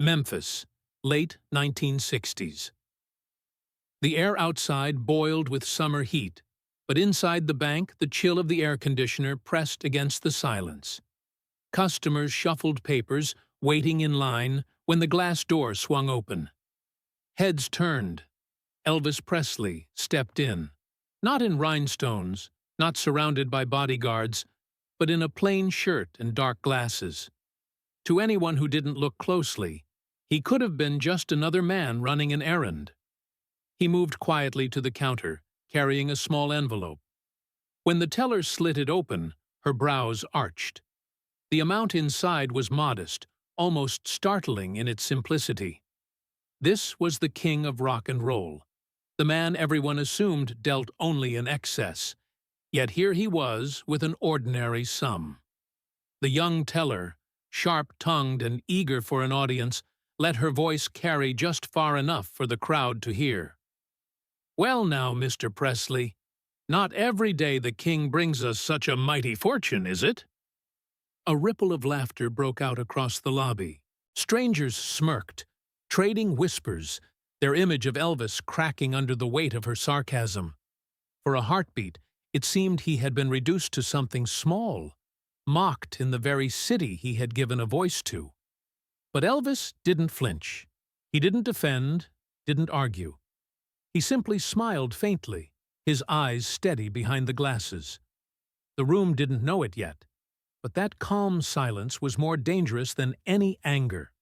Memphis, late 1960s. The air outside boiled with summer heat, but inside the bank the chill of the air conditioner pressed against the silence. Customers shuffled papers, waiting in line, when the glass door swung open. Heads turned. Elvis Presley stepped in. Not in rhinestones, not surrounded by bodyguards, but in a plain shirt and dark glasses. To anyone who didn't look closely, he could have been just another man running an errand. He moved quietly to the counter, carrying a small envelope. When the teller slit it open, her brows arched. The amount inside was modest, almost startling in its simplicity. This was the king of rock and roll, the man everyone assumed dealt only in excess. Yet here he was with an ordinary sum. The young teller, sharp-tongued and eager for an audience, let her voice carry just far enough for the crowd to hear. "Well now, Mr. Presley, not every day the king brings us such a mighty fortune, is it?" A ripple of laughter broke out across the lobby. Strangers smirked, trading whispers, their image of Elvis cracking under the weight of her sarcasm. For a heartbeat, it seemed he had been reduced to something small, mocked in the very city he had given a voice to. But Elvis didn't flinch. He didn't defend, didn't argue. He simply smiled faintly, his eyes steady behind the glasses. The room didn't know it yet, but that calm silence was more dangerous than any anger.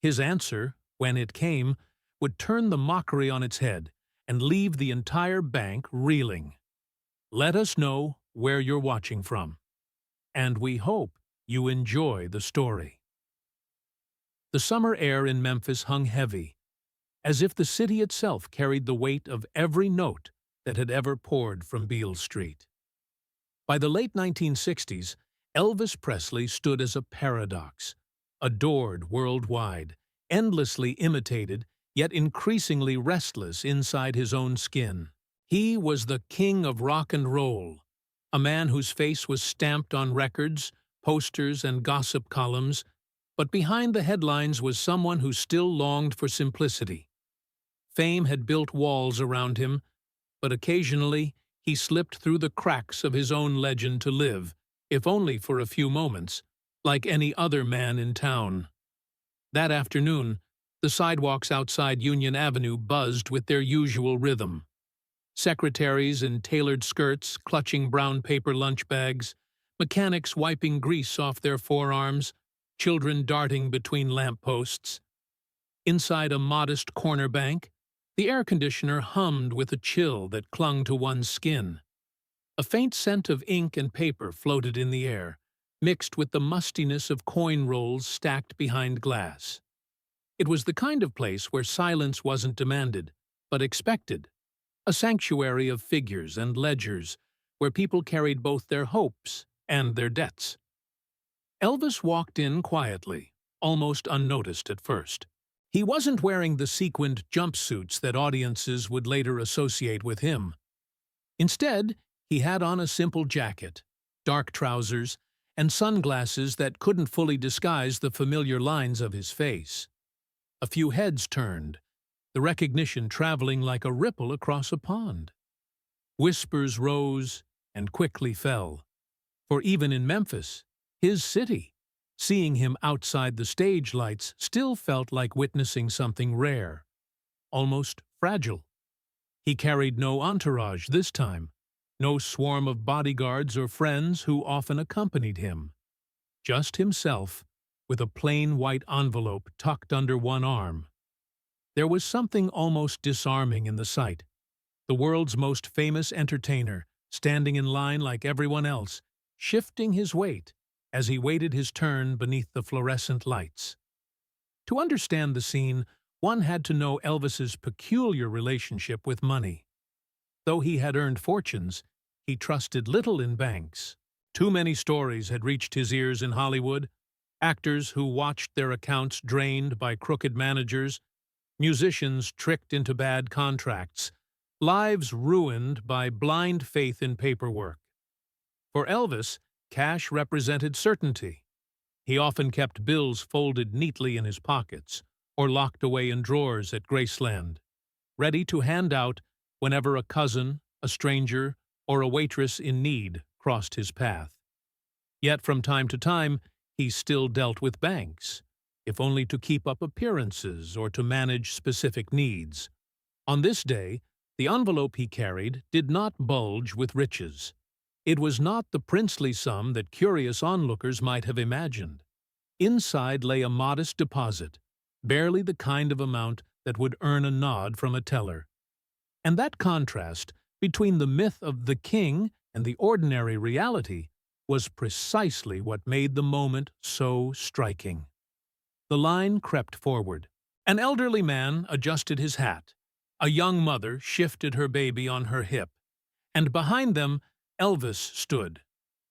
His answer, when it came, would turn the mockery on its head and leave the entire bank reeling. "Let us know where you're watching from, and we hope you enjoy the story." The summer air in Memphis hung heavy, as if the city itself carried the weight of every note that had ever poured from Beale Street. By the late 1960s, Elvis Presley stood as a paradox, adored worldwide, endlessly imitated, yet increasingly restless inside his own skin. He was the king of rock and roll, a man whose face was stamped on records, posters, and gossip columns, but behind the headlines was someone who still longed for simplicity. Fame had built walls around him, but occasionally he slipped through the cracks of his own legend to live, if only for a few moments, like any other man in town. That afternoon, the sidewalks outside Union Avenue buzzed with their usual rhythm. Secretaries in tailored skirts clutching brown paper lunch bags, mechanics wiping grease off their forearms, children darting between lampposts. Inside a modest corner bank, the air conditioner hummed with a chill that clung to one's skin. A faint scent of ink and paper floated in the air, mixed with the mustiness of coin rolls stacked behind glass. It was the kind of place where silence wasn't demanded, but expected. A sanctuary of figures and ledgers, where people carried both their hopes and their debts. Elvis walked in quietly, almost unnoticed at first. He wasn't wearing the sequined jumpsuits that audiences would later associate with him. Instead, he had on a simple jacket, dark trousers, and sunglasses that couldn't fully disguise the familiar lines of his face. A few heads turned, the recognition traveling like a ripple across a pond. Whispers rose and quickly fell, for even in Memphis, his city, seeing him outside the stage lights still felt like witnessing something rare, almost fragile. He carried no entourage this time, no swarm of bodyguards or friends who often accompanied him. Just himself, with a plain white envelope tucked under one arm. There was something almost disarming in the sight. The world's most famous entertainer, standing in line like everyone else, shifting his weight as he waited his turn beneath the fluorescent lights. To understand the scene, one had to know Elvis's peculiar relationship with money. Though he had earned fortunes, he trusted little in banks. Too many stories had reached his ears in Hollywood, actors who watched their accounts drained by crooked managers, musicians tricked into bad contracts, lives ruined by blind faith in paperwork. For Elvis, cash represented certainty. He often kept bills folded neatly in his pockets, or locked away in drawers at Graceland, ready to hand out whenever a cousin, a stranger, or a waitress in need crossed his path. Yet from time to time, he still dealt with banks, if only to keep up appearances or to manage specific needs. On this day, the envelope he carried did not bulge with riches. It was not the princely sum that curious onlookers might have imagined. Inside lay a modest deposit, barely the kind of amount that would earn a nod from a teller. And that contrast between the myth of the king and the ordinary reality was precisely what made the moment so striking. The line crept forward. An elderly man adjusted his hat. A young mother shifted her baby on her hip. And behind them, Elvis stood,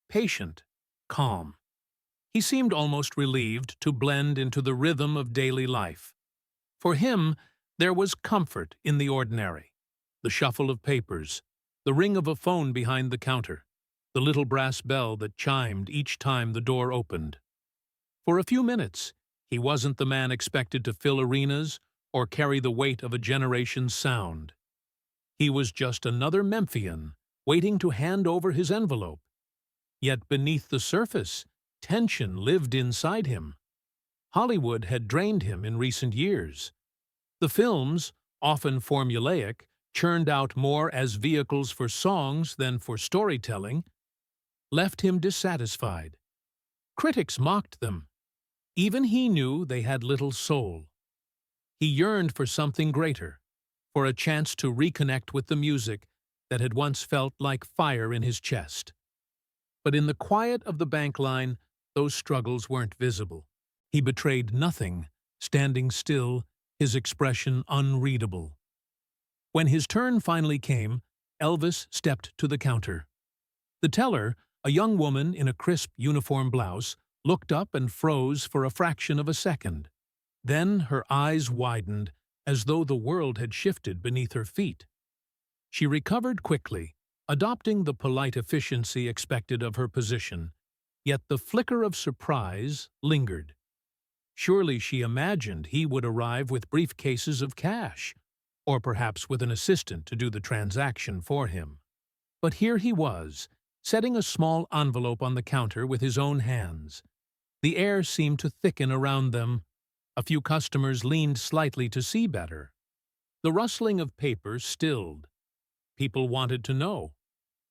patient, calm. He seemed almost relieved to blend into the rhythm of daily life. For him, there was comfort in the ordinary. The shuffle of papers, the ring of a phone behind the counter, the little brass bell that chimed each time the door opened. For a few minutes, he wasn't the man expected to fill arenas or carry the weight of a generation's sound. He was just another Memphian waiting to hand over his envelope. Yet beneath the surface, tension lived inside him. Hollywood had drained him in recent years. The films, often formulaic, churned out more as vehicles for songs than for storytelling, left him dissatisfied. Critics mocked them. Even he knew they had little soul. He yearned for something greater, for a chance to reconnect with the music that had once felt like fire in his chest. But in the quiet of the bank line, those struggles weren't visible. He betrayed nothing, standing still, his expression unreadable. When his turn finally came, Elvis stepped to the counter. The teller, a young woman in a crisp uniform blouse, looked up and froze for a fraction of a second. Then her eyes widened, as though the world had shifted beneath her feet. She recovered quickly, adopting the polite efficiency expected of her position, yet the flicker of surprise lingered. Surely she imagined he would arrive with briefcases of cash, or perhaps with an assistant to do the transaction for him. But here he was, setting a small envelope on the counter with his own hands. The air seemed to thicken around them. A few customers leaned slightly to see better. The rustling of paper stilled. People wanted to know,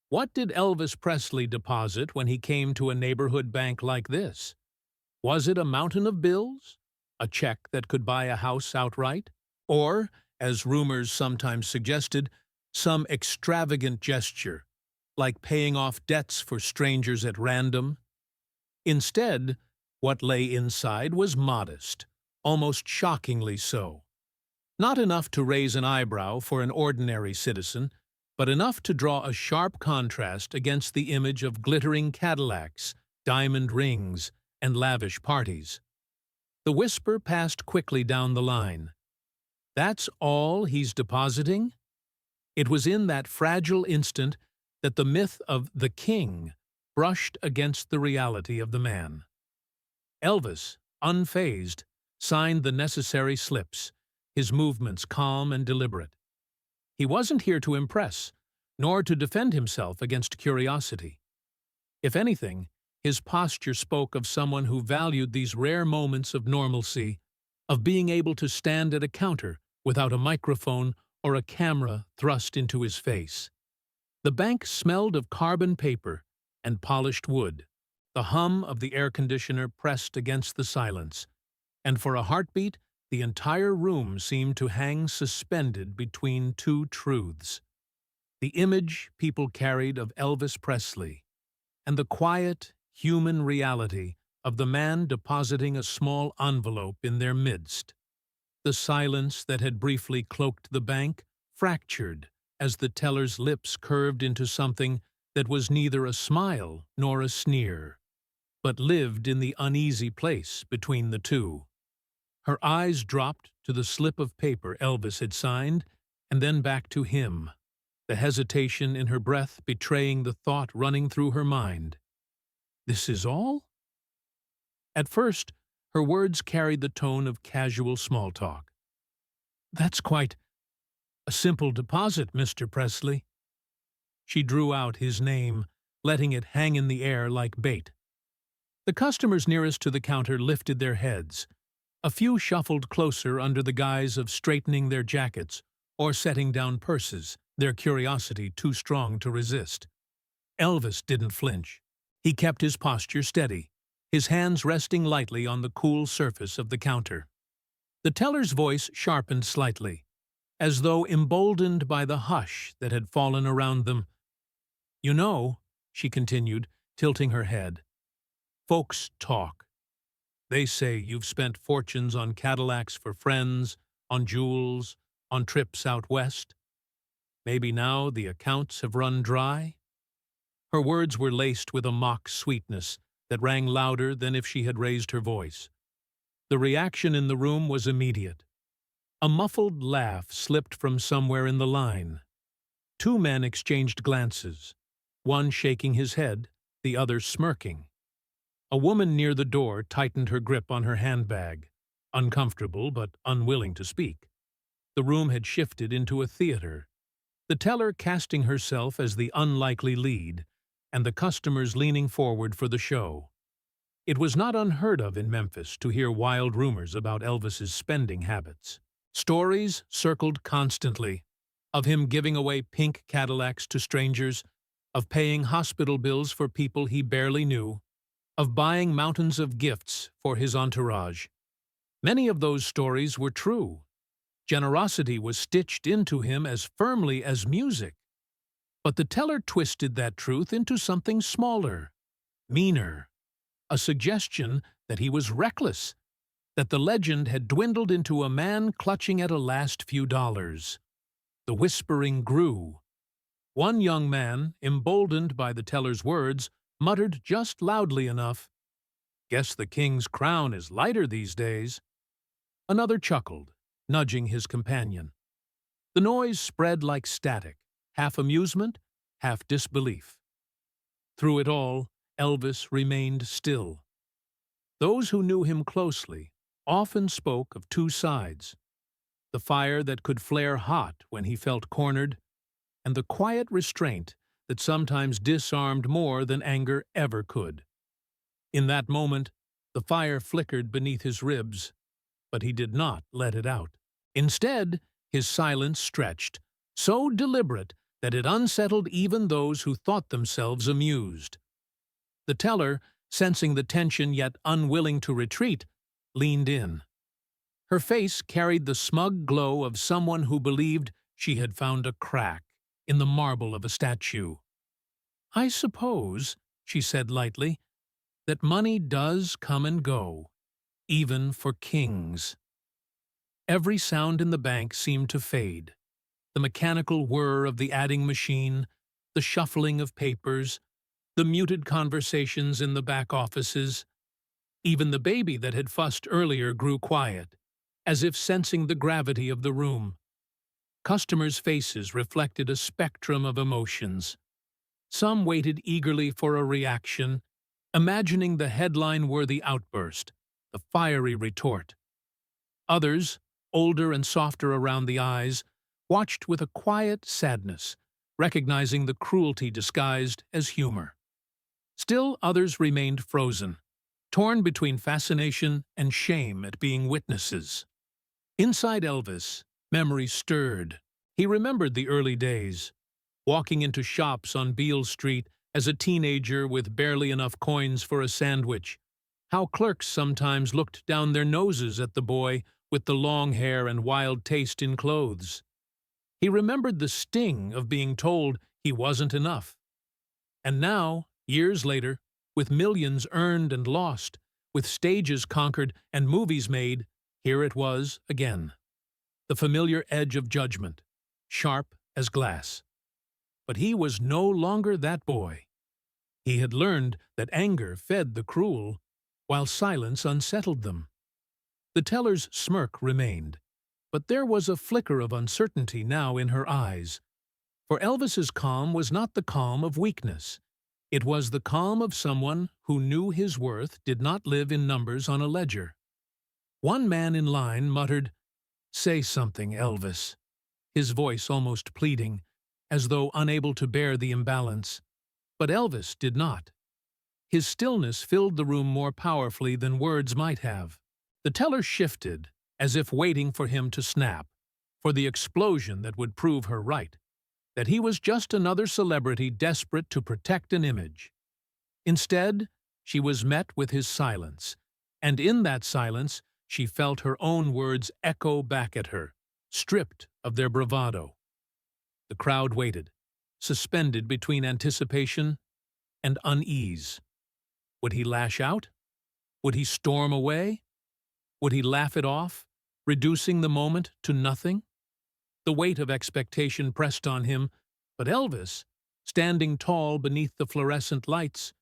what did Elvis Presley deposit when he came to a neighborhood bank like this? Was it a mountain of bills? A check that could buy a house outright? Or, as rumors sometimes suggested, some extravagant gesture, like paying off debts for strangers at random? Instead, what lay inside was modest, almost shockingly so. Not enough to raise an eyebrow for an ordinary citizen, but enough to draw a sharp contrast against the image of glittering Cadillacs, diamond rings, and lavish parties. The whisper passed quickly down the line. That's all he's depositing? It was in that fragile instant that the myth of the king brushed against the reality of the man. Elvis, unfazed, signed the necessary slips, his movements calm and deliberate. He wasn't here to impress, nor to defend himself against curiosity. If anything, his posture spoke of someone who valued these rare moments of normalcy, of being able to stand at a counter without a microphone or a camera thrust into his face. The bank smelled of carbon paper and polished wood. The hum of the air conditioner pressed against the silence, and for a heartbeat, the entire room seemed to hang suspended between two truths: the image people carried of Elvis Presley, and the quiet, human reality of the man depositing a small envelope in their midst. The silence that had briefly cloaked the bank fractured as the teller's lips curved into something that was neither a smile nor a sneer, but lived in the uneasy place between the two. Her eyes dropped to the slip of paper Elvis had signed, and then back to him, the hesitation in her breath betraying the thought running through her mind. This is all? At first, Her words carried the tone of casual small talk. "That's quite a simple deposit, Mr. Presley." She drew out his name, letting it hang in the air like bait. The customers nearest to the counter lifted their heads. A few shuffled closer under the guise of straightening their jackets or setting down purses, their curiosity too strong to resist. Elvis didn't flinch. He kept his posture steady, his hands resting lightly on the cool surface of the counter. The teller's voice sharpened slightly, as though emboldened by the hush that had fallen around them. "You know," she continued, tilting her head, "folks talk. They say you've spent fortunes on Cadillacs for friends, on jewels, on trips out west. Maybe now the accounts have run dry?" Her words were laced with a mock sweetness that rang louder than if she had raised her voice. The reaction in the room was immediate. A muffled laugh slipped from somewhere in the line. Two men exchanged glances, one shaking his head, the other smirking. A woman near the door tightened her grip on her handbag, uncomfortable but unwilling to speak. The room had shifted into a theater, the teller casting herself as the unlikely lead, and the customers leaning forward for the show. It was not unheard of in Memphis to hear wild rumors about Elvis's spending habits. Stories circled constantly, of him giving away pink Cadillacs to strangers, of paying hospital bills for people he barely knew, of buying mountains of gifts for his entourage. Many of those stories were true. Generosity was stitched into him as firmly as music. But the teller twisted that truth into something smaller, meaner, a suggestion that he was reckless, that the legend had dwindled into a man clutching at a last few dollars. The whispering grew. One young man, emboldened by the teller's words, muttered just loudly enough, "Guess the king's crown is lighter these days." Another chuckled, nudging his companion. The noise spread like static, half amusement, half disbelief. Through it all, Elvis remained still. Those who knew him closely often spoke of two sides: the fire that could flare hot when he felt cornered, and the quiet restraint that sometimes disarmed more than anger ever could. In that moment, the fire flickered beneath his ribs, but he did not let it out. Instead, his silence stretched, so deliberate that it unsettled even those who thought themselves amused. The teller, sensing the tension yet unwilling to retreat, leaned in. Her face carried the smug glow of someone who believed she had found a crack in the marble of a statue. "I suppose," she said lightly, "that money does come and go, even for kings." Every sound in the bank seemed to fade. The mechanical whir of the adding machine, the shuffling of papers, the muted conversations in the back offices. Even the baby that had fussed earlier grew quiet, as if sensing the gravity of the room. Customers' faces reflected a spectrum of emotions. Some waited eagerly for a reaction, imagining the headline-worthy outburst, the fiery retort. Others, older and softer around the eyes, watched with a quiet sadness, recognizing the cruelty disguised as humor. Still others remained frozen, torn between fascination and shame at being witnesses. Inside Elvis, memory stirred. He remembered the early days, walking into shops on Beale Street as a teenager with barely enough coins for a sandwich, how clerks sometimes looked down their noses at the boy with the long hair and wild taste in clothes. He remembered the sting of being told he wasn't enough. And now, years later, with millions earned and lost, with stages conquered and movies made, here it was again. The familiar edge of judgment, sharp as glass. But he was no longer that boy. He had learned that anger fed the cruel, while silence unsettled them. The teller's smirk remained, but there was a flicker of uncertainty now in her eyes. For Elvis's calm was not the calm of weakness. It was the calm of someone who knew his worth did not live in numbers on a ledger. One man in line muttered, "Say something, Elvis," his voice almost pleading, as though unable to bear the imbalance. But Elvis did not. His stillness filled the room more powerfully than words might have. The teller shifted, as if waiting for him to snap, for the explosion that would prove her right, that he was just another celebrity desperate to protect an image. Instead, she was met with his silence, and in that silence she felt her own words echo back at her, stripped of their bravado. The crowd waited, suspended between anticipation and unease. Would he lash out? Would he storm away? Would he laugh it off, reducing the moment to nothing? The weight of expectation pressed on him, but Elvis, standing tall beneath the fluorescent lights,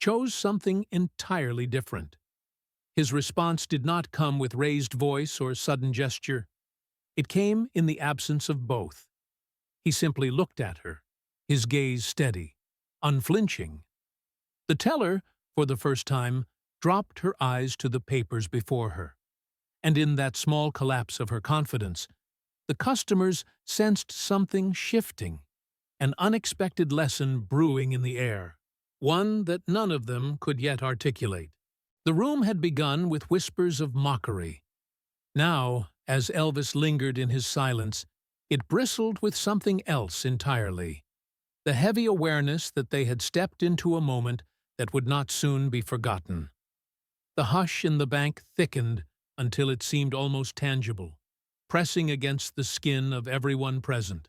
chose something entirely different. His response did not come with raised voice or sudden gesture. It came in the absence of both. He simply looked at her, his gaze steady, unflinching. The teller, for the first time, dropped her eyes to the papers before her, and in that small collapse of her confidence, the customers sensed something shifting, an unexpected lesson brewing in the air, one that none of them could yet articulate. The room had begun with whispers of mockery. Now, as Elvis lingered in his silence, it bristled with something else entirely, the heavy awareness that they had stepped into a moment that would not soon be forgotten. The hush in the bank thickened until it seemed almost tangible, pressing against the skin of everyone present.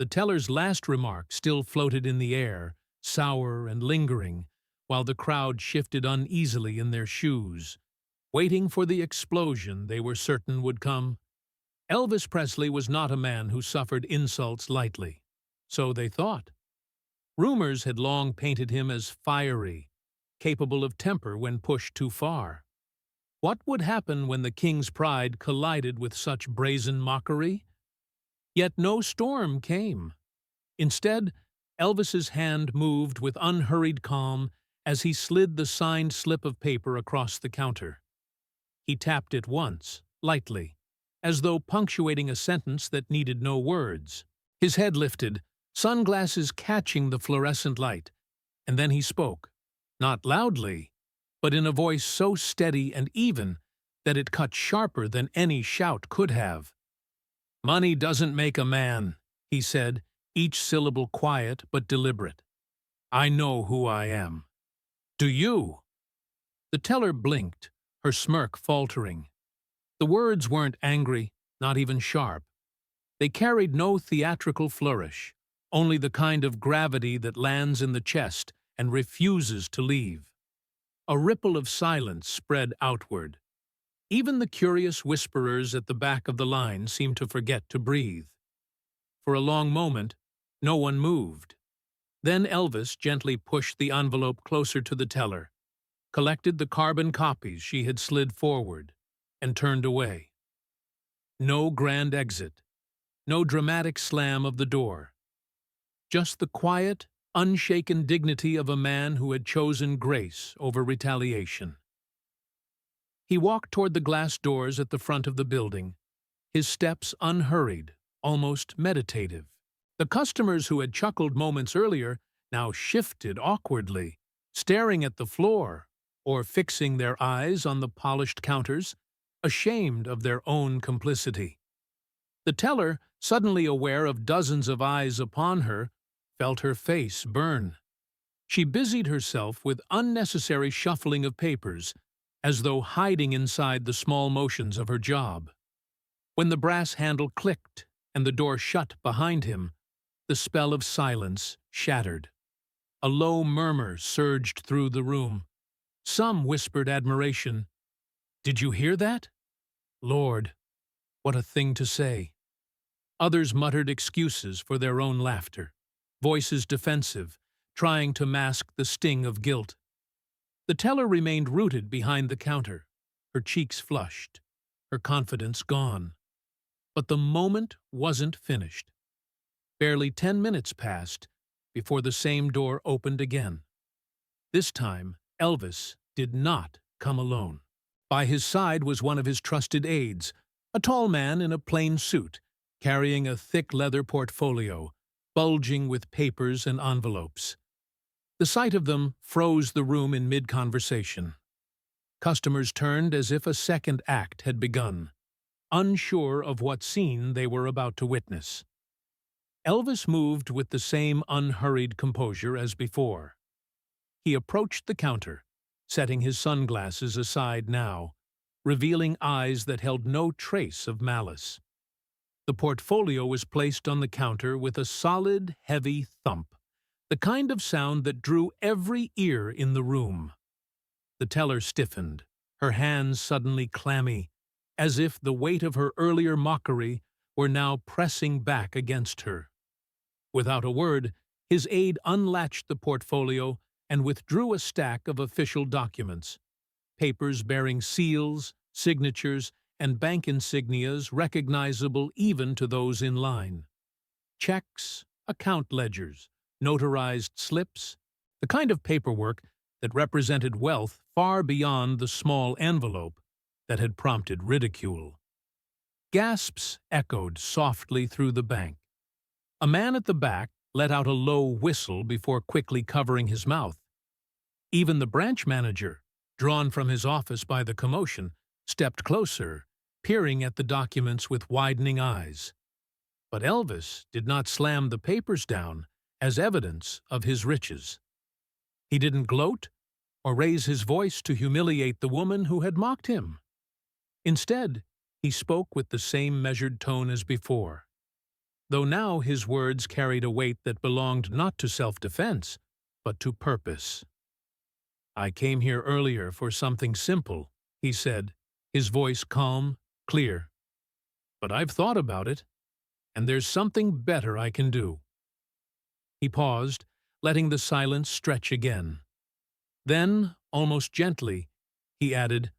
The teller's last remark still floated in the air, sour and lingering, while the crowd shifted uneasily in their shoes, waiting for the explosion they were certain would come. Elvis Presley was not a man who suffered insults lightly. So they thought. Rumors had long painted him as fiery, capable of temper when pushed too far. What would happen when the king's pride collided with such brazen mockery? Yet no storm came. Instead, Elvis's hand moved with unhurried calm as he slid the signed slip of paper across the counter. He tapped it once, lightly, as though punctuating a sentence that needed no words. His head lifted, sunglasses catching the fluorescent light, and then he spoke, not loudly, but in a voice so steady and even that it cut sharper than any shout could have. "Money doesn't make a man," he said, each syllable quiet but deliberate. "I know who I am." "Do you?" The teller blinked, her smirk faltering. The words weren't angry, not even sharp. They carried no theatrical flourish, only the kind of gravity that lands in the chest and refuses to leave. A ripple of silence spread outward. Even the curious whisperers at the back of the line seemed to forget to breathe. For a long moment, no one moved. Then Elvis gently pushed the envelope closer to the teller, collected the carbon copies she had slid forward, and turned away. No grand exit, no dramatic slam of the door. Just the quiet, unshaken dignity of a man who had chosen grace over retaliation. He walked toward the glass doors at the front of the building, his steps unhurried, almost meditative. The customers who had chuckled moments earlier now shifted awkwardly, staring at the floor or fixing their eyes on the polished counters, ashamed of their own complicity. The teller, suddenly aware of dozens of eyes upon her, felt her face burn. She busied herself with unnecessary shuffling of papers, as though hiding inside the small motions of her job. When the brass handle clicked and the door shut behind him, the spell of silence shattered. A low murmur surged through the room. Some whispered admiration. "Did you hear that? Lord, what a thing to say." Others muttered excuses for their own laughter, voices defensive, trying to mask the sting of guilt. The teller remained rooted behind the counter, her cheeks flushed, her confidence gone. But the moment wasn't finished. Barely 10 minutes passed before the same door opened again. This time, Elvis did not come alone. By his side was one of his trusted aides, a tall man in a plain suit, carrying a thick leather portfolio, bulging with papers and envelopes. The sight of them froze the room in mid-conversation. Customers turned as if a second act had begun, unsure of what scene they were about to witness. Elvis moved with the same unhurried composure as before. He approached the counter, setting his sunglasses aside now, revealing eyes that held no trace of malice. The portfolio was placed on the counter with a solid, heavy thump, the kind of sound that drew every ear in the room. The teller stiffened, her hands suddenly clammy, as if the weight of her earlier mockery were now pressing back against her. Without a word, his aide unlatched the portfolio and withdrew a stack of official documents, papers bearing seals, signatures, and bank insignias recognizable even to those in line. Checks, account ledgers, notarized slips, the kind of paperwork that represented wealth far beyond the small envelope that had prompted ridicule. Gasps echoed softly through the bank. A man at the back let out a low whistle before quickly covering his mouth. Even the branch manager, drawn from his office by the commotion, stepped closer, peering at the documents with widening eyes. But Elvis did not slam the papers down as evidence of his riches. He didn't gloat or raise his voice to humiliate the woman who had mocked him. Instead, he spoke with the same measured tone as before, though now his words carried a weight that belonged not to self-defense, but to purpose. "I came here earlier for something simple," he said, his voice calm, clear. "But I've thought about it, and there's something better I can do." He paused, letting the silence stretch again. Then, almost gently, he added,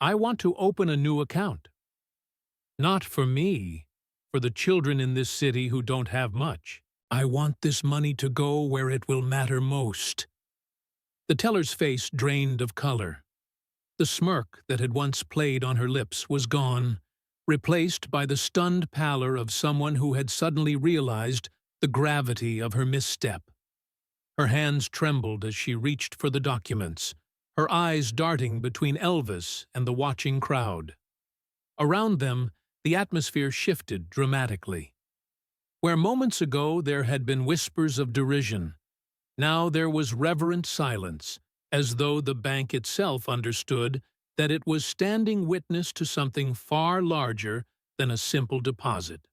"I want to open a new account. Not for me, for the children in this city who don't have much. I want this money to go where it will matter most." The teller's face drained of color. The smirk that had once played on her lips was gone, replaced by the stunned pallor of someone who had suddenly realized the gravity of her misstep. Her hands trembled as she reached for the documents, her eyes darting between Elvis and the watching crowd. Around them, the atmosphere shifted dramatically. Where moments ago there had been whispers of derision, now there was reverent silence, as though the bank itself understood that it was standing witness to something far larger than a simple deposit.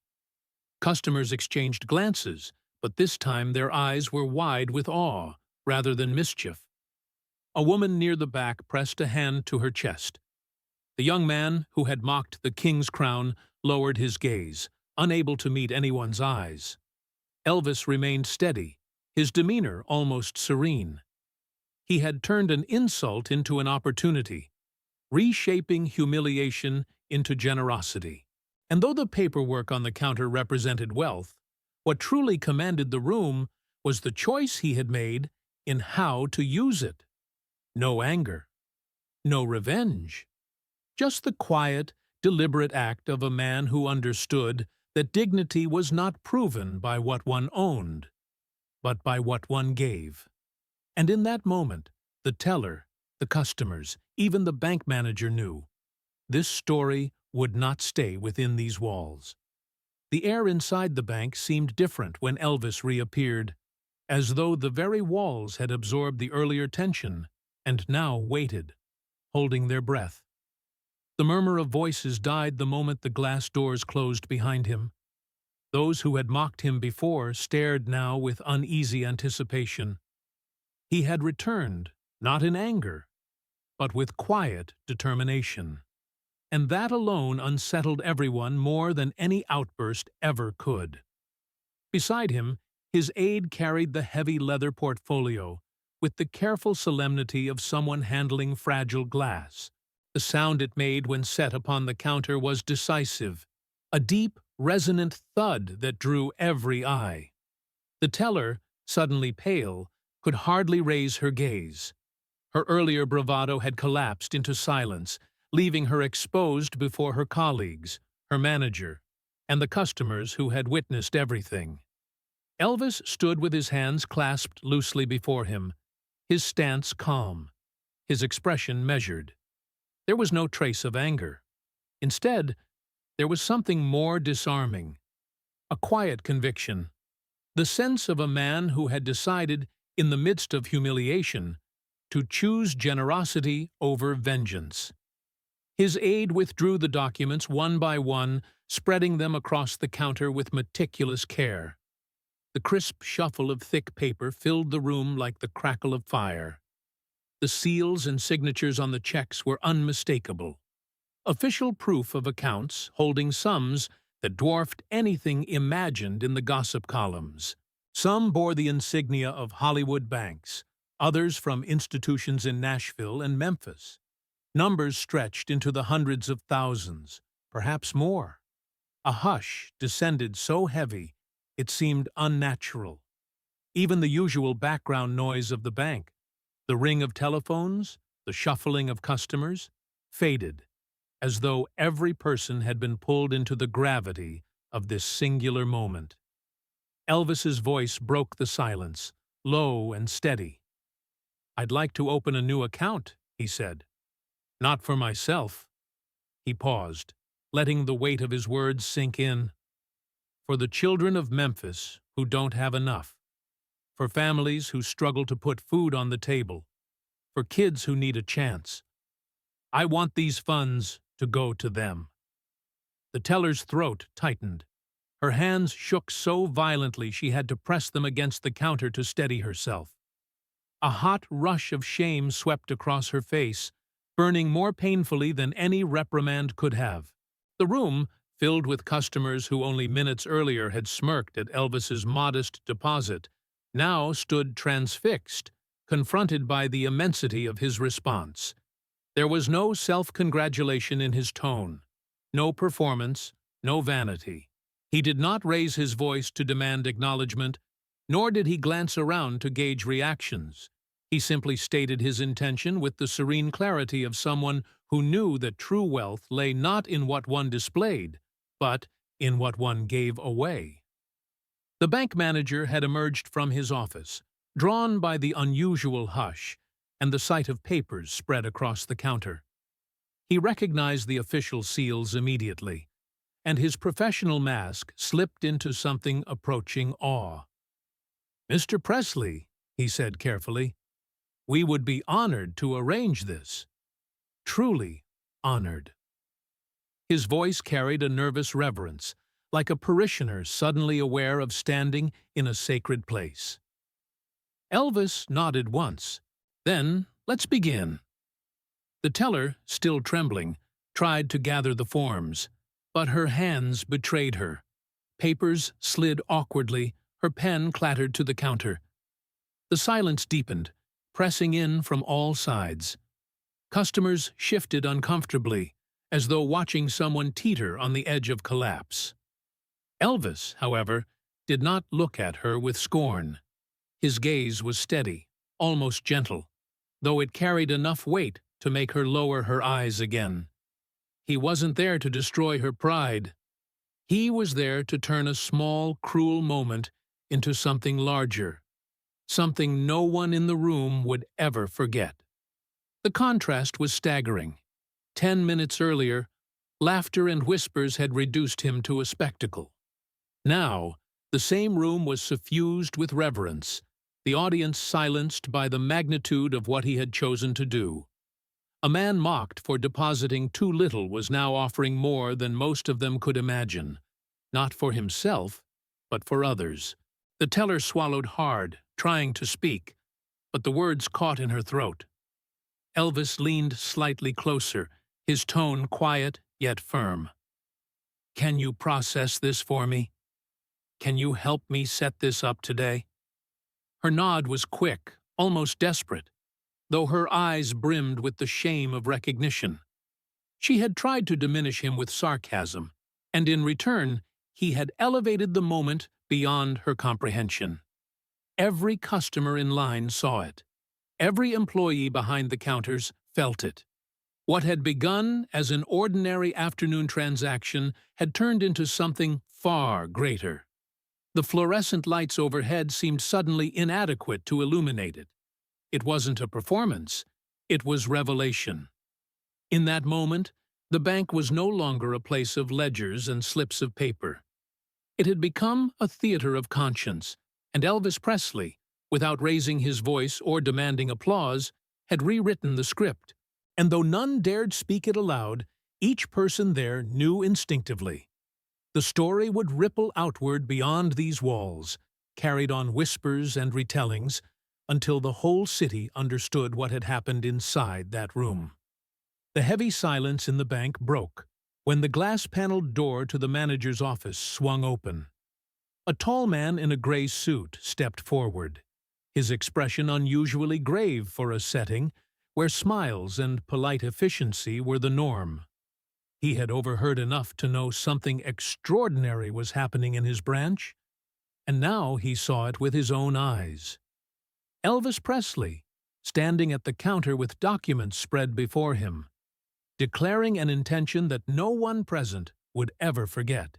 Customers exchanged glances, but this time their eyes were wide with awe rather than mischief. A woman near the back pressed a hand to her chest. The young man, who had mocked the king's crown, lowered his gaze, unable to meet anyone's eyes. Elvis remained steady, his demeanor almost serene. He had turned an insult into an opportunity, reshaping humiliation into generosity. And though the paperwork on the counter represented wealth, what truly commanded the room was the choice he had made in how to use it. No anger, no revenge, just the quiet, deliberate act of a man who understood that dignity was not proven by what one owned, but by what one gave. And in that moment, the teller, the customers, even the bank manager knew this story would not stay within these walls. The air inside the bank seemed different when Elvis reappeared, as though the very walls had absorbed the earlier tension and now waited, holding their breath. The murmur of voices died the moment the glass doors closed behind him. Those who had mocked him before stared now with uneasy anticipation. He had returned, not in anger, but with quiet determination. And that alone unsettled everyone more than any outburst ever could. Beside him, his aide carried the heavy leather portfolio, with the careful solemnity of someone handling fragile glass. The sound it made when set upon the counter was decisive, a deep, resonant thud that drew every eye. The teller, suddenly pale, could hardly raise her gaze. Her earlier bravado had collapsed into silence, leaving her exposed before her colleagues, her manager, and the customers who had witnessed everything. Elvis stood with his hands clasped loosely before him, his stance calm, his expression measured. There was no trace of anger. Instead, there was something more disarming, a quiet conviction, the sense of a man who had decided, in the midst of humiliation, to choose generosity over vengeance. His aide withdrew the documents one by one, spreading them across the counter with meticulous care. The crisp shuffle of thick paper filled the room like the crackle of fire. The seals and signatures on the checks were unmistakable. Official proof of accounts holding sums that dwarfed anything imagined in the gossip columns. Some bore the insignia of Hollywood banks, others from institutions in Nashville and Memphis. Numbers stretched into the hundreds of thousands, perhaps more. A hush descended so heavy it seemed unnatural. Even the usual background noise of the bank, the ring of telephones, the shuffling of customers, faded, as though every person had been pulled into the gravity of this singular moment. Elvis's voice broke the silence, low and steady. "I'd like to open a new account," he said. "Not for myself." He paused, letting the weight of his words sink in. "For the children of Memphis who don't have enough. For families who struggle to put food on the table. For kids who need a chance. I want these funds to go to them." The teller's throat tightened. Her hands shook so violently she had to press them against the counter to steady herself. A hot rush of shame swept across her face, burning more painfully than any reprimand could have. The room, filled with customers who only minutes earlier had smirked at Elvis's modest deposit, now stood transfixed, confronted by the immensity of his response. There was no self-congratulation in his tone, no performance, no vanity. He did not raise his voice to demand acknowledgement, nor did he glance around to gauge reactions. He simply stated his intention with the serene clarity of someone who knew that true wealth lay not in what one displayed, but in what one gave away. The bank manager had emerged from his office, drawn by the unusual hush and the sight of papers spread across the counter. He recognized the official seals immediately, and his professional mask slipped into something approaching awe. "Mr. Presley," he said carefully, "we would be honored to arrange this. Truly honored." His voice carried a nervous reverence, like a parishioner suddenly aware of standing in a sacred place. Elvis nodded once. "Then, let's begin." The teller, still trembling, tried to gather the forms, but her hands betrayed her. Papers slid awkwardly, her pen clattered to the counter. The silence deepened, pressing in from all sides. Customers shifted uncomfortably, as though watching someone teeter on the edge of collapse. Elvis, however, did not look at her with scorn. His gaze was steady, almost gentle, though it carried enough weight to make her lower her eyes again. He wasn't there to destroy her pride. He was there to turn a small, cruel moment into something larger, something no one in the room would ever forget. The contrast was staggering. 10 minutes earlier, laughter and whispers had reduced him to a spectacle. Now, the same room was suffused with reverence, the audience silenced by the magnitude of what he had chosen to do. A man mocked for depositing too little was now offering more than most of them could imagine, not for himself, but for others. The teller swallowed hard, trying to speak, but the words caught in her throat. Elvis leaned slightly closer, his tone quiet yet firm. "Can you process this for me? Can you help me set this up today?" Her nod was quick, almost desperate, though her eyes brimmed with the shame of recognition. She had tried to diminish him with sarcasm, and in return, he had elevated the moment beyond her comprehension. Every customer in line saw it. Every employee behind the counters felt it. What had begun as an ordinary afternoon transaction had turned into something far greater. The fluorescent lights overhead seemed suddenly inadequate to illuminate it. It wasn't a performance, it was revelation. In that moment, the bank was no longer a place of ledgers and slips of paper. It had become a theater of conscience, and Elvis Presley, without raising his voice or demanding applause, had rewritten the script. And though none dared speak it aloud, each person there knew instinctively. The story would ripple outward beyond these walls, carried on whispers and retellings, until the whole city understood what had happened inside that room. The heavy silence in the bank broke when the glass-paneled door to the manager's office swung open. A tall man in a gray suit stepped forward, his expression unusually grave for a setting where smiles and polite efficiency were the norm. He had overheard enough to know something extraordinary was happening in his branch, and now he saw it with his own eyes. Elvis Presley, standing at the counter with documents spread before him, declaring an intention that no one present would ever forget.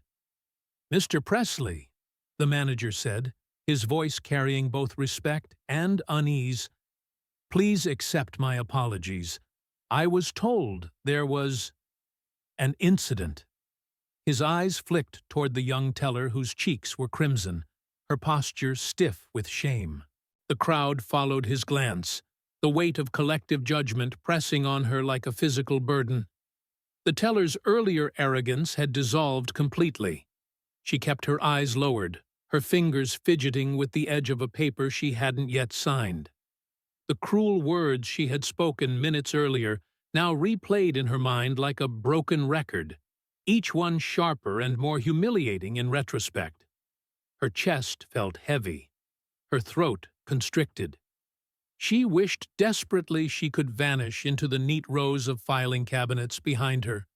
"Mr. Presley," the manager said, his voice carrying both respect and unease, "please accept my apologies. I was told there was an incident." His eyes flicked toward the young teller whose cheeks were crimson, her posture stiff with shame. The crowd followed his glance, the weight of collective judgment pressing on her like a physical burden. The teller's earlier arrogance had dissolved completely. She kept her eyes lowered, her fingers fidgeting with the edge of a paper she hadn't yet signed. The cruel words she had spoken minutes earlier now replayed in her mind like a broken record, each one sharper and more humiliating in retrospect. Her chest felt heavy, her throat constricted. She wished desperately she could vanish into the neat rows of filing cabinets behind her.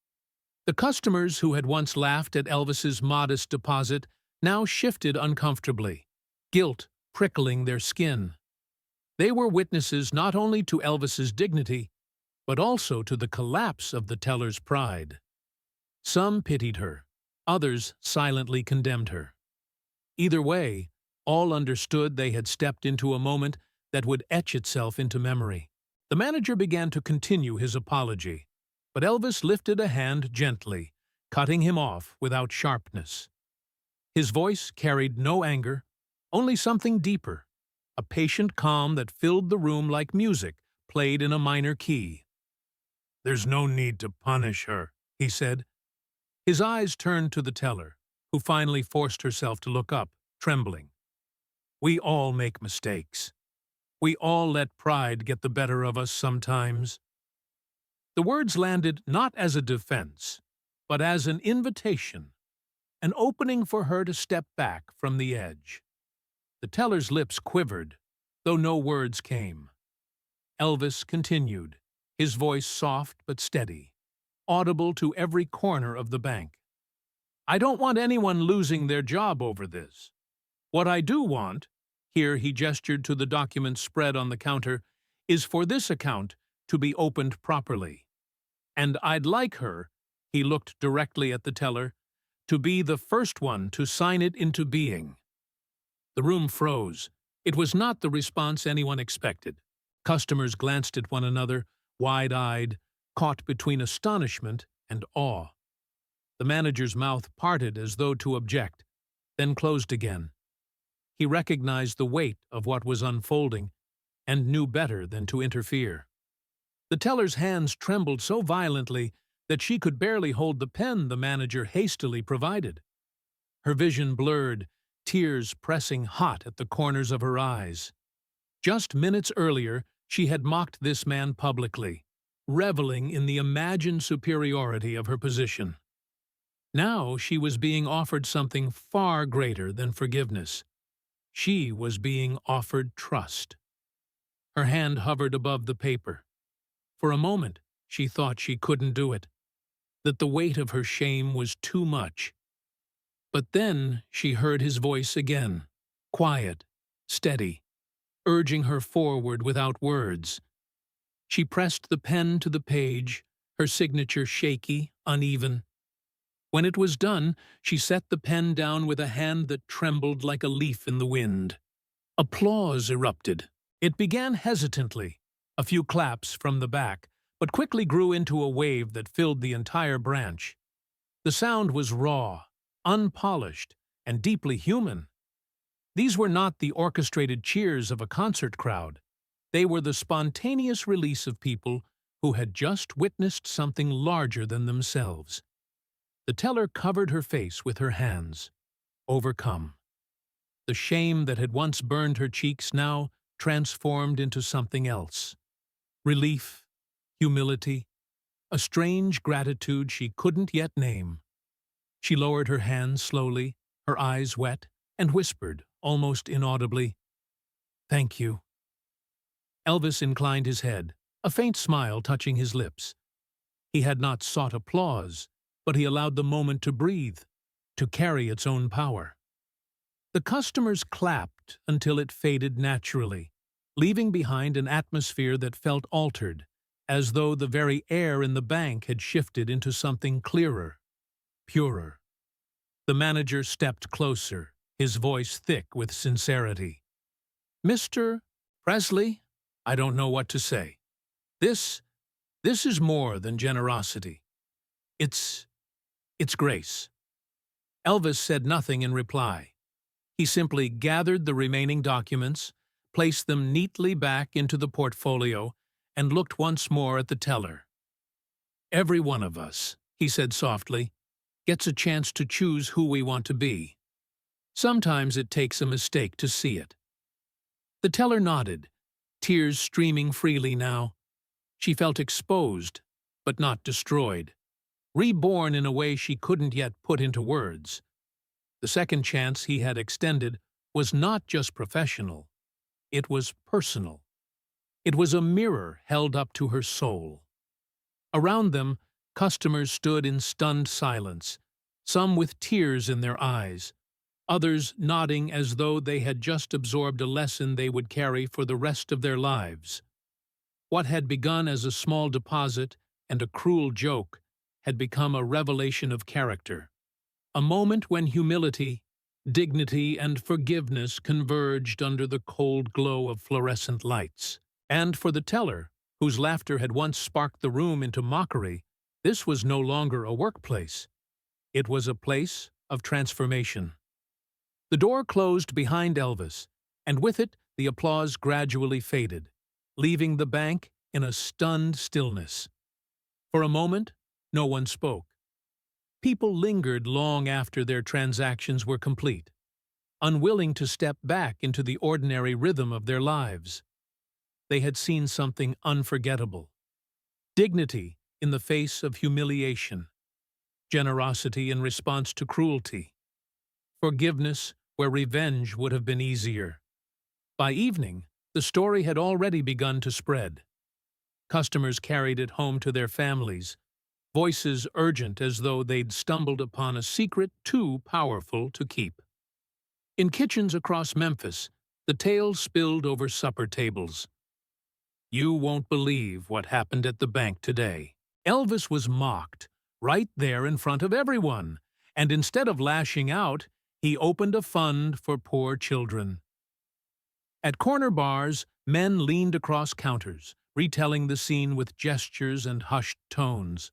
The customers who had once laughed at Elvis's modest deposit now shifted uncomfortably, guilt prickling their skin. They were witnesses not only to Elvis's dignity, but also to the collapse of the teller's pride. Some pitied her, others silently condemned her. Either way, all understood they had stepped into a moment that would etch itself into memory. The manager began to continue his apology, but Elvis lifted a hand gently, cutting him off without sharpness. His voice carried no anger, only something deeper, a patient calm that filled the room like music played in a minor key. "There's no need to punish her," he said. His eyes turned to the teller, who finally forced herself to look up, trembling. "We all make mistakes. We all let pride get the better of us sometimes." The words landed not as a defense, but as an invitation, an opening for her to step back from the edge. The teller's lips quivered, though no words came. Elvis continued, his voice soft but steady, audible to every corner of the bank. "I don't want anyone losing their job over this. What I do want," here he gestured to the documents spread on the counter, "is for this account to be opened properly. And I'd like her," he looked directly at the teller, "to be the first one to sign it into being." The room froze. It was not the response anyone expected. Customers glanced at one another, wide-eyed, caught between astonishment and awe. The manager's mouth parted as though to object, then closed again. He recognized the weight of what was unfolding and knew better than to interfere. The teller's hands trembled so violently that she could barely hold the pen the manager hastily provided. Her vision blurred, tears pressing hot at the corners of her eyes. Just minutes earlier, she had mocked this man publicly, reveling in the imagined superiority of her position. Now she was being offered something far greater than forgiveness. She was being offered trust. Her hand hovered above the paper. For a moment, she thought she couldn't do it, that the weight of her shame was too much. But then she heard his voice again, quiet, steady. urging her forward without words. She pressed the pen to the page, her signature shaky, uneven. When it was done, she set the pen down with a hand that trembled like a leaf in the wind. Applause erupted. It began hesitantly, a few claps from the back, but quickly grew into a wave that filled the entire branch. The sound was raw, unpolished, and deeply human. These were not the orchestrated cheers of a concert crowd. They were the spontaneous release of people who had just witnessed something larger than themselves. The teller covered her face with her hands, overcome. The shame that had once burned her cheeks now transformed into something else. Relief, humility, a strange gratitude she couldn't yet name. She lowered her hands slowly, her eyes wet, and whispered, almost inaudibly, "Thank you." Elvis inclined his head, a faint smile touching his lips. He had not sought applause, but he allowed the moment to breathe, to carry its own power. The customers clapped until it faded naturally, leaving behind an atmosphere that felt altered, as though the very air in the bank had shifted into something clearer, purer. The manager stepped closer, his voice thick with sincerity. "Mr. Presley, I don't know what to say. This is more than generosity. It's grace." Elvis said nothing in reply. He simply gathered the remaining documents, placed them neatly back into the portfolio, and looked once more at the teller. "Every one of us," he said softly, "gets a chance to choose who we want to be. Sometimes it takes a mistake to see it." The teller nodded, tears streaming freely now. She felt exposed, but not destroyed, reborn in a way she couldn't yet put into words. The second chance he had extended was not just professional, it was personal. It was a mirror held up to her soul. Around them, customers stood in stunned silence, some with tears in their eyes, others nodding as though they had just absorbed a lesson they would carry for the rest of their lives. What had begun as a small deposit and a cruel joke had become a revelation of character, a moment when humility, dignity, and forgiveness converged under the cold glow of fluorescent lights. And for the teller, whose laughter had once sparked the room into mockery, this was no longer a workplace. It was a place of transformation. The door closed behind Elvis, and with it the applause gradually faded, leaving the bank in a stunned stillness. For a moment, no one spoke. People lingered long after their transactions were complete, unwilling to step back into the ordinary rhythm of their lives. They had seen something unforgettable. Dignity in the face of humiliation, generosity in response to cruelty, forgiveness where revenge would have been easier. By evening, the story had already begun to spread. Customers carried it home to their families, voices urgent as though they'd stumbled upon a secret too powerful to keep. In kitchens across Memphis, the tale spilled over supper tables. "You won't believe what happened at the bank today." Elvis was mocked, right there in front of everyone, and instead of lashing out, he opened a fund for poor children. At corner bars, men leaned across counters, retelling the scene with gestures and hushed tones.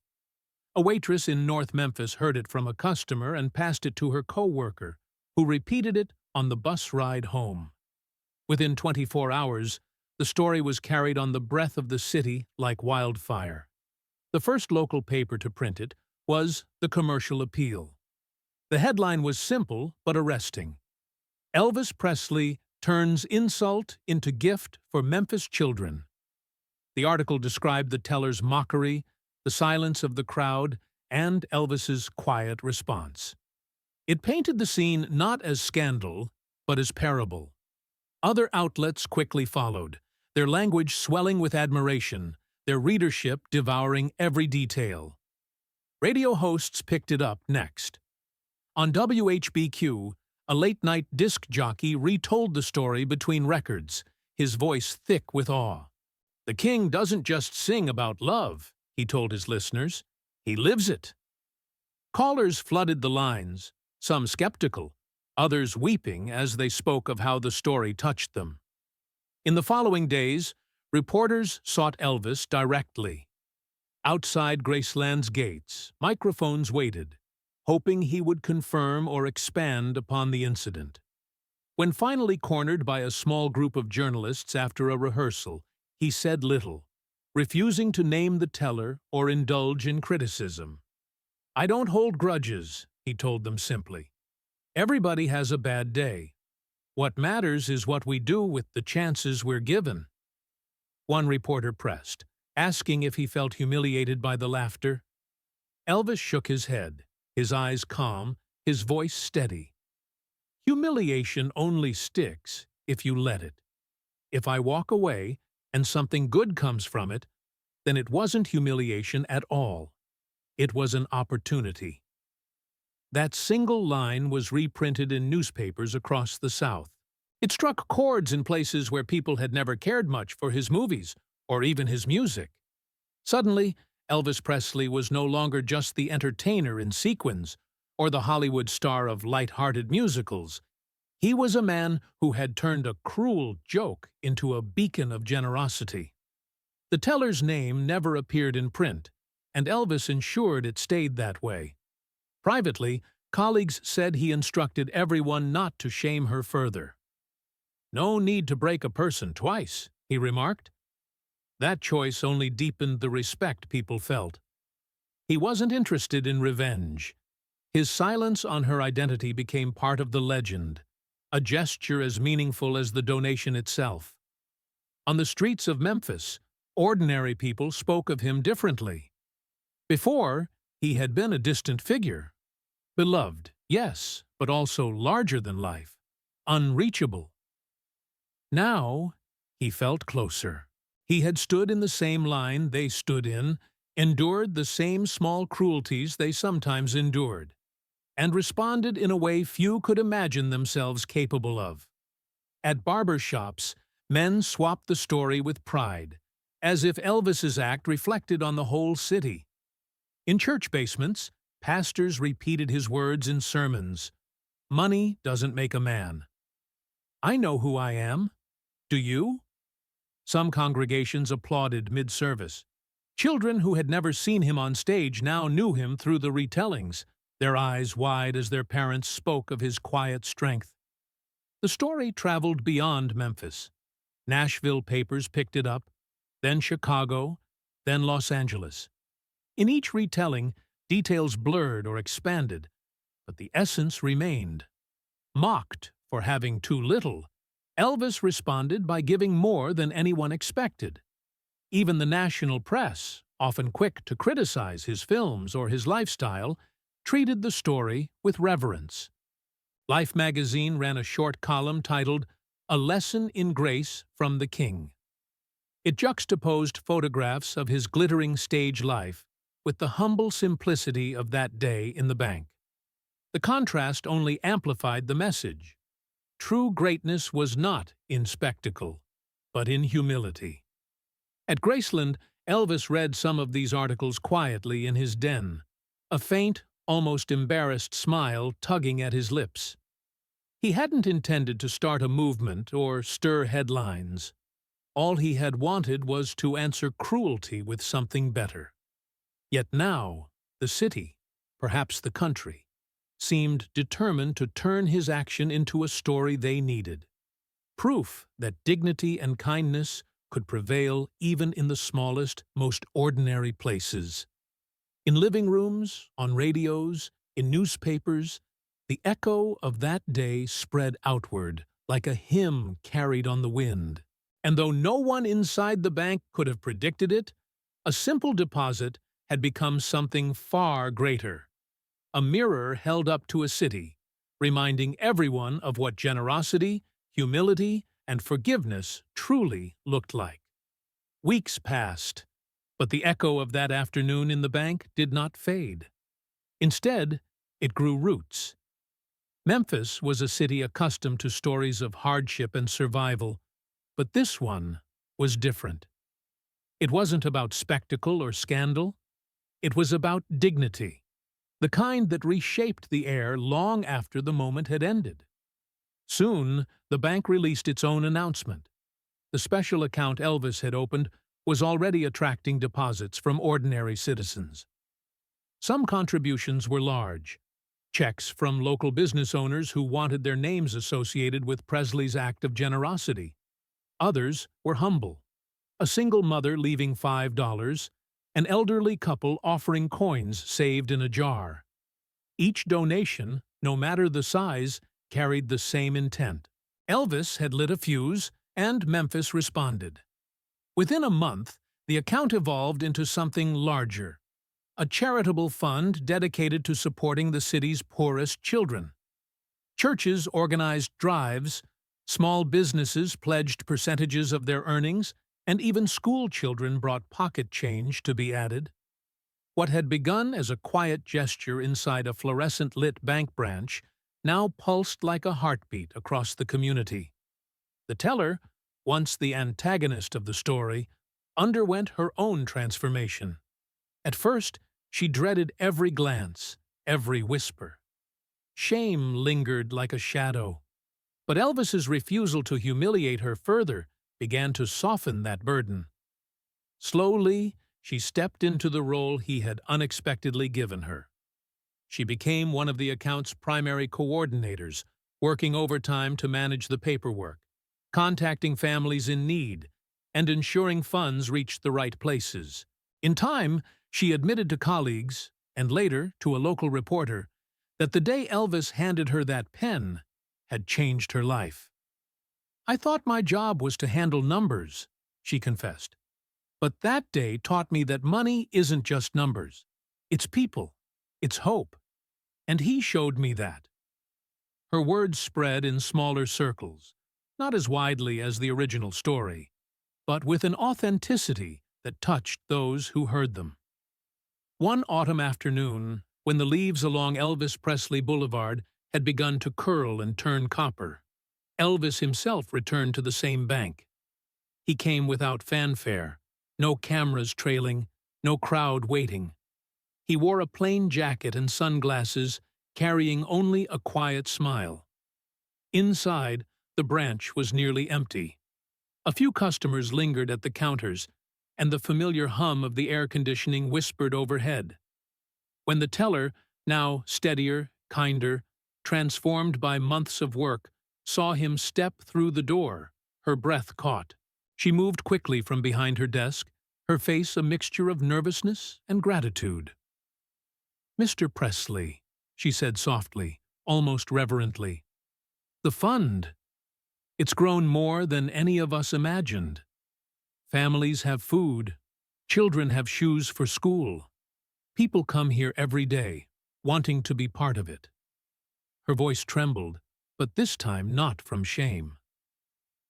A waitress in North Memphis heard it from a customer and passed it to her co-worker, who repeated it on the bus ride home. Within 24 hours, the story was carried on the breath of the city like wildfire. The first local paper to print it was the Commercial Appeal. The headline was simple but arresting. "Elvis Presley turns insult into gift for Memphis children." The article described the teller's mockery, the silence of the crowd, and Elvis's quiet response. It painted the scene not as scandal, but as parable. Other outlets quickly followed, their language swelling with admiration, their readership devouring every detail. Radio hosts picked it up next. On WHBQ, a late-night disc jockey retold the story between records, his voice thick with awe. "The king doesn't just sing about love," he told his listeners. "He lives it." Callers flooded the lines, some skeptical, others weeping as they spoke of how the story touched them. In the following days, reporters sought Elvis directly. Outside Graceland's gates, microphones waited, hoping he would confirm or expand upon the incident. When finally cornered by a small group of journalists after a rehearsal, he said little, refusing to name the teller or indulge in criticism. "I don't hold grudges," he told them simply. "Everybody has a bad day. What matters is what we do with the chances we're given." One reporter pressed, asking if he felt humiliated by the laughter. Elvis shook his head, his eyes calm, his voice steady. "Humiliation only sticks if you let it. If I walk away and something good comes from it, then it wasn't humiliation at all. It was an opportunity." That single line was reprinted in newspapers across the South. It struck chords in places where people had never cared much for his movies or even his music. Suddenly, Elvis Presley was no longer just the entertainer in sequins or the Hollywood star of light-hearted musicals. He was a man who had turned a cruel joke into a beacon of generosity. The teller's name never appeared in print, and Elvis ensured it stayed that way. Privately, colleagues said he instructed everyone not to shame her further. "No need to break a person twice," he remarked. That choice only deepened the respect people felt. He wasn't interested in revenge. His silence on her identity became part of the legend, a gesture as meaningful as the donation itself. On the streets of Memphis, ordinary people spoke of him differently. Before, he had been a distant figure. Beloved, yes, but also larger than life, unreachable. Now, he felt closer. He had stood in the same line they stood in, endured the same small cruelties they sometimes endured, and responded in a way few could imagine themselves capable of. At barber shops, men swapped the story with pride, as if Elvis's act reflected on the whole city. In church basements, pastors repeated his words in sermons. "Money doesn't make a man." "I know who I am. Do you?" Some congregations applauded mid-service. Children who had never seen him on stage now knew him through the retellings, their eyes wide as their parents spoke of his quiet strength. The story traveled beyond Memphis. Nashville papers picked it up, then Chicago, then Los Angeles. In each retelling, details blurred or expanded, but the essence remained. Mocked for having too little, Elvis responded by giving more than anyone expected. Even the national press, often quick to criticize his films or his lifestyle, treated the story with reverence. Life magazine ran a short column titled "A Lesson in Grace from the King." It juxtaposed photographs of his glittering stage life with the humble simplicity of that day in the bank. The contrast only amplified the message. True greatness was not in spectacle, but in humility. At Graceland, Elvis read some of these articles quietly in his den, a faint, almost embarrassed smile tugging at his lips. He hadn't intended to start a movement or stir headlines. All he had wanted was to answer cruelty with something better. Yet now, the city, perhaps the country, seemed determined to turn his action into a story they needed. Proof that dignity and kindness could prevail even in the smallest, most ordinary places. In living rooms, on radios, in newspapers, the echo of that day spread outward like a hymn carried on the wind. And though no one inside the bank could have predicted it, a simple deposit had become something far greater. A mirror held up to a city, reminding everyone of what generosity, humility, and forgiveness truly looked like. Weeks passed, but the echo of that afternoon in the bank did not fade. Instead, it grew roots. Memphis was a city accustomed to stories of hardship and survival, But this one was different. It wasn't about spectacle or scandal. It was about dignity, the kind that reshaped the air long after the moment had ended. Soon, the bank released its own announcement. The special account Elvis had opened was already attracting deposits from ordinary citizens. Some contributions were large, checks from local business owners who wanted their names associated with Presley's act of generosity. Others were humble. A single mother leaving $5, an elderly couple offering coins saved in a jar. Each donation, no matter the size, carried the same intent. Elvis had lit a fuse, and Memphis responded. Within a month, the account evolved into something larger, a charitable fund dedicated to supporting the city's poorest children. Churches organized drives, small businesses pledged percentages of their earnings, and even school children brought pocket change to be added. What had begun as a quiet gesture inside a fluorescent-lit bank branch now pulsed like a heartbeat across the community. The teller, once the antagonist of the story, underwent her own transformation. At first, she dreaded every glance, every whisper. Shame lingered like a shadow. But Elvis's refusal to humiliate her further began to soften that burden. Slowly, she stepped into the role he had unexpectedly given her. She became one of the account's primary coordinators, working overtime to manage the paperwork, contacting families in need, and ensuring funds reached the right places. In time, she admitted to colleagues, and later to a local reporter, that the day Elvis handed her that pen had changed her life. "I thought my job was to handle numbers," she confessed. "But that day taught me that money isn't just numbers. It's people. It's hope. And he showed me that." Her words spread in smaller circles, not as widely as the original story, but with an authenticity that touched those who heard them. One autumn afternoon, when the leaves along Elvis Presley Boulevard had begun to curl and turn copper, Elvis himself returned to the same bank. He came without fanfare, no cameras trailing, no crowd waiting. He wore a plain jacket and sunglasses, carrying only a quiet smile. Inside, the branch was nearly empty. A few customers lingered at the counters, and the familiar hum of the air conditioning whispered overhead. When the teller, now steadier, kinder, transformed by months of work, saw him step through the door, her breath caught. She moved quickly from behind her desk, her face a mixture of nervousness and gratitude. "Mr. Presley," she said softly, almost reverently, "the fund. It's grown more than any of us imagined. Families have food. Children have shoes for school. People come here every day, wanting to be part of it." Her voice trembled, but this time not from shame.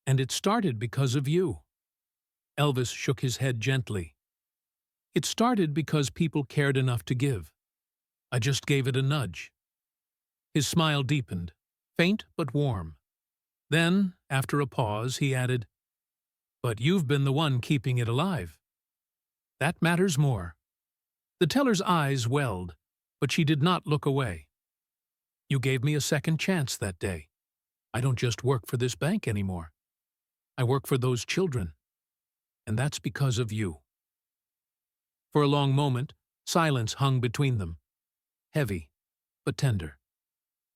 "And it started because of you." Elvis shook his head gently. "It started because people cared enough to give. I just gave it a nudge." His smile deepened, faint but warm. Then, after a pause, he added, "But you've been the one keeping it alive. That matters more." The teller's eyes welled, but she did not look away. "You gave me a second chance that day. I don't just work for this bank anymore. I work for those children. And that's because of you." For a long moment, silence hung between them, heavy but tender.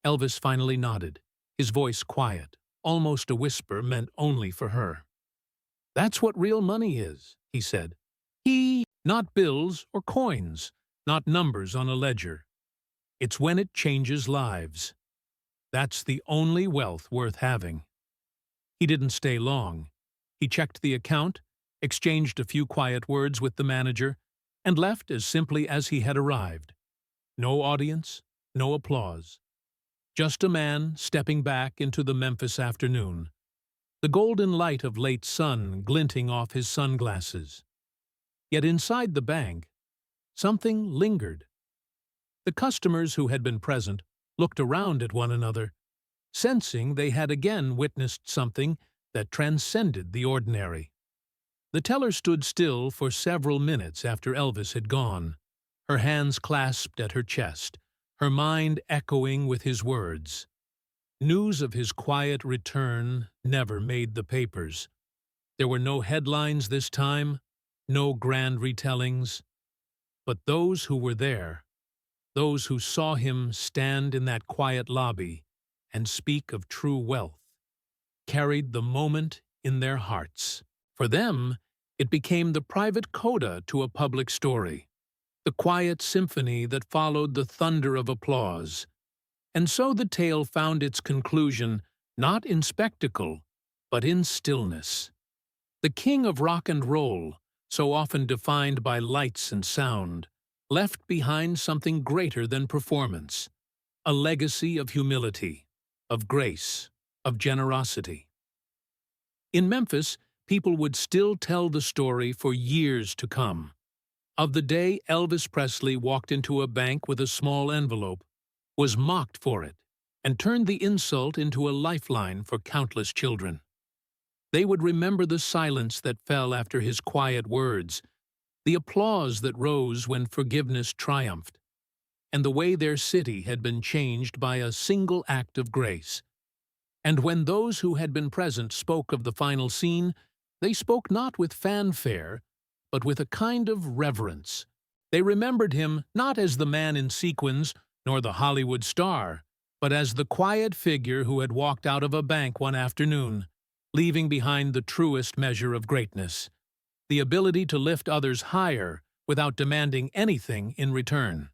Elvis finally nodded, his voice quiet, almost a whisper meant only for her. "That's what real money is," he said. Not bills or coins, not numbers on a ledger. It's when it changes lives. That's the only wealth worth having." He didn't stay long. He checked the account, exchanged a few quiet words with the manager, and left as simply as he had arrived. No audience, no applause. Just a man stepping back into the Memphis afternoon, the golden light of late sun glinting off his sunglasses. Yet inside the bank, something lingered. The customers who had been present looked around at one another, sensing they had again witnessed something that transcended the ordinary. The teller stood still for several minutes after Elvis had gone, her hands clasped at her chest, her mind echoing with his words. News of his quiet return never made the papers. There were no headlines this time, no grand retellings. But those who were there, those who saw him stand in that quiet lobby and speak of true wealth, carried the moment in their hearts. For them, it became the private coda to a public story, the quiet symphony that followed the thunder of applause. And so the tale found its conclusion not in spectacle, but in stillness. The king of rock and roll, so often defined by lights and sound, left behind something greater than performance, a legacy of humility, of grace, of generosity. In Memphis, people would still tell the story for years to come, of the day Elvis Presley walked into a bank with a small envelope, was mocked for it, and turned the insult into a lifeline for countless children. They would remember the silence that fell after his quiet words, the applause that rose when forgiveness triumphed, and the way their city had been changed by a single act of grace. And when those who had been present spoke of the final scene, they spoke not with fanfare, but with a kind of reverence. They remembered him not as the man in sequins, nor the Hollywood star, but as the quiet figure who had walked out of a bank one afternoon, leaving behind the truest measure of greatness, the ability to lift others higher without demanding anything in return.